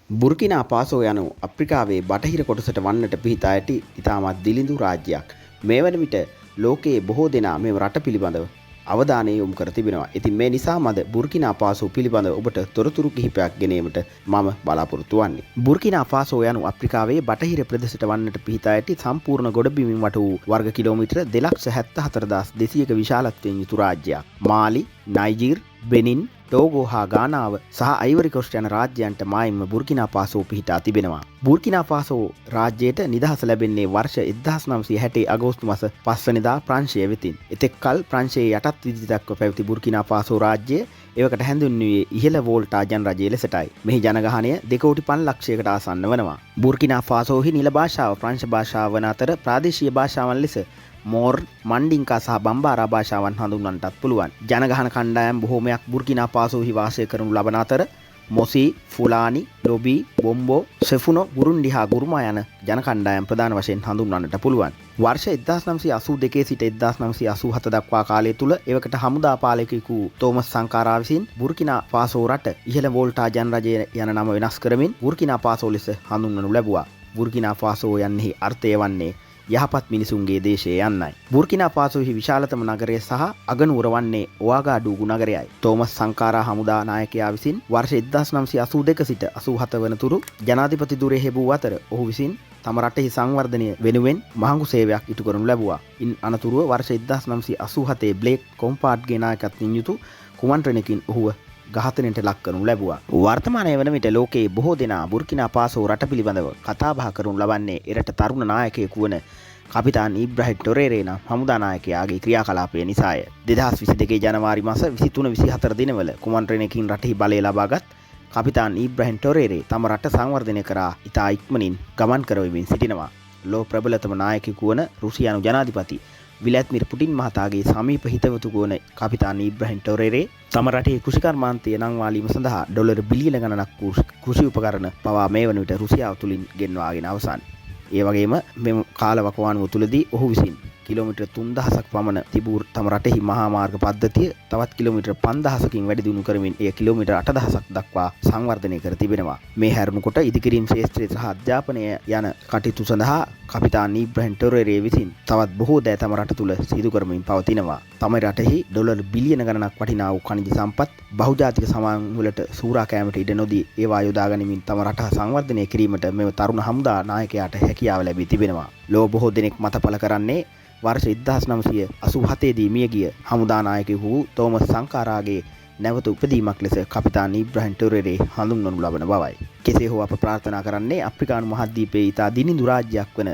බුර්කිනා ෆාසෝ යනු අප්‍රිකාවේ බටහිර කොටසට වන්නට පිහිටා ඇති ඉතාමත් දිළිඳු රාජ්‍යයක්. මේ වන විට ලෝකයේ බොහෝ දෙනා මෙම රට පිළිබඳව අවධානය යොමු කර තිබෙනවා. ඉතින් මේ නිසාම අද බුර්කිනා ෆාසෝ පිළිබඳව ඔබට තොරතුරු කිහිපයක් ගෙනීමට මම බලාපොරොත්තු වන්නේ. බුර්කිනා ෆාසෝ යනු අප්‍රිකාවේ බටහිර ප්‍රදේශයට වන්නට පිහිටා ඇති සම්පූර්ණ ගොඩබිමින් වට වූ වර්ග කිලෝමීටර 2,74,200ක විශාලත්වයෙන් යුතු රාජ්‍යයක්. මාලි, නයිජීර්, බෙනින්, ටෝගෝ හා ගානාව සහ අයිවරි කොස්ට් යන රාජ්‍යයන්ට මායිම්ම බුර්කිනා ෆාසෝ පිහිටා තිබෙනවා. බුර්කිනා ෆාසෝ රාජ්‍යයට නිදහස ලැබෙන්නේ වර්ෂ 1960 අගෝස්තු මාස 5 වෙනිදා ප්‍රංශය වෙතින්. එතෙක් කල ප්‍රංශයේ යටත් විධිතක්ව පැවති බුර්කිනා ෆාසෝ රාජ්‍යය එවකට හැඳින්වුවේ ඉහළ වෝල්ටා ජනරජය ලෙසටයි. මෙහි ජනගහනය 2,50,00,000කට ආසන්න වනවා. බුර්කිනා ෆාසෝහි නිල භාෂාව ප්‍රංශ භාෂාව වන අතර ප්‍රාදේශීය භාෂාවන් ලෙස මෝර්, මණ්ඩින්කා සහ බම්බාරා භාෂාවන් හඳුන්වන්නටත් පුළුවන්. ජනගහන කණ්ඩායම් බොහෝමයක් බුර්කිනා ෆාසෝහි වාසය කරනු ලබන අතර මොසි, ෆුලානි, ලොබි, බොම්බෝ, සෙෆුනෝ, බුරුන්ඩි හා ගුරුමා යන ජන කණ්ඩායම් ප්‍රධාන වශයෙන් හඳුන්වන්නට පුළුවන්. වර්ෂ 1982 සිට 1987 දක්වා කාලය තුල එවකට හමුදා පාලකයෙකු තෝමස් සංකාරා විසින් බුර්කිනා ෆාසෝ රට ඉහළ වෝල්ටා ජනරජය යන නම වෙනස් කරමින් බුර්කිනා ෆාසෝ ලෙස හඳුන්වනු ලැබුවා. බුර්කිනා ෆාසෝ යන්නේ අර්ථය වන්නේ යහපත් මිනිසුන්ගේ දේශය යන්නයි. බුර්කිනා ෆාසෝහි විශාලතම නගරය සහ අගනුවර වන්නේ ඔවාගාඩූගු නගරයයි. තෝමස් සංකාරා හමුදා නායකයා විසින් වර්ෂ 1982 සිට 87 වනතුරු ජනාධිපති ධුරය හෙබූ අතර ඔහු විසින් තම රටෙහි සංවර්ධනය වෙනුවෙන් මහඟු සේවයක් ඉටු කරනු ලැබුවා. ඉන් අනතුරුව වර්ෂ 1987 බ්ලේක් කොම්පාර්ට්ගේ නායකත්වයෙන් යුතු කුමන්ත්‍රණයකින් ඔහුව ඝාතනයට ලක් කරනු ලැබුවා. වර්තමානයේ වන විට ලෝකයේ බොහෝ දෙනා බුර්කිනා ෆාසෝ රට පිළිබඳව කතා බහ කරනු ලබන්නේ එරට තරුණ නායකයෙකු වන කපිතාන් ඉබ්‍රාහිම් ටොරේරේ නම් හමුදා නායකයාගේ ක්‍රියාකලාපය නිසාය. 2022 ජනවාරි මාස 23-24 දිනවල කුමන්ත්‍රණයකින් රටෙහි බලය ලබාගත් කපිතාන් ඉබ්‍රාහිම් ටොරේරේ තම රට සංවර්ධනය කරා ඉතා ඉක්මනින් ගමන් කරවමින් සිටිනවා. ලෝ ප්‍රබලතම නායකයෙකු වන රුසියානු ජනාධිපති විලාදිමිර් පුටින් මහතාගේ සමීප හිතවතුකු වන කපිතාන් ඉබ්‍රාහිම් ටොරේරේ තම රටේ කෘෂිකර්මාන්තය නංවාලීම සඳහා ඩොලර් බිලියන ගණනක් වූ කෘෂි උපකරණ පවා මේ වන විට රුසියාව තුලින් ගෙන්වාගෙන අවසන්. ඒ වගේම මෙම කාලවකවානුව තුලදී ඔහු විසින් කිලෝමීටර් 3000ක් පමණ තිබූ තම රටෙහි මහා මාර්ග පද්ධතිය තවත් කිලෝමීටර් 5000කින් වැඩි දියුණු කරමින් එය කිලෝමීටර් 8000ක් දක්වා සංවර්ධනය කර තිබෙනවා. මේ හැරුණු කොට ඉදිකිරීම් ශාස්ත්‍රය සහ අධ්‍යාපනය යන කටයුතු සඳහා කපිතාන් ඉබ්‍රාහිම් ටොරේරේ විසින් තවත් බොහෝ දෑ තම රට තුල සිදු කරමින් පවතිනවා. තම රටෙහි ඩොලර් බිලියන ගණනක් වටිනා වූ khනිජ සම්පත් බහුජාතික සමාන් වලට සූරා කෑමට ඉඩ නොදී ඒවා යොදා ගනිමින් තම රට සංවර්ධනය කිරීමට මෙම තරුණ හමුදා නායකයාට හැකියාව ලැබී තිබෙනවා. ලෝ බොහෝ දෙනෙක් මතපල කරන්නේ වර්ෂ 1987 දී මියගිය හමුදා නායකයෙකු වූ තෝමස් සංකාරාගේ නැවත උපදීමක් ලෙස කපිතාන් ඉබ්‍රාහිම් ටොරේරේ හඳුන්වනු ලබන බවයි. කෙසේ හෝ අප ප්‍රාර්ථනා කරන්නේ අප්‍රිකානු මහද්වීපයේ ඉතා දිනිඳු රාජ්‍යයක් වන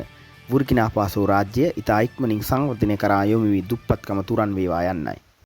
බුර්කිනා ෆාසෝ රාජ්‍යය ඉතා ඉක්මනින් සංවර්ධනය කරා යොමු වී දුප්පත්කම තුරන් වේවා යන්නයි.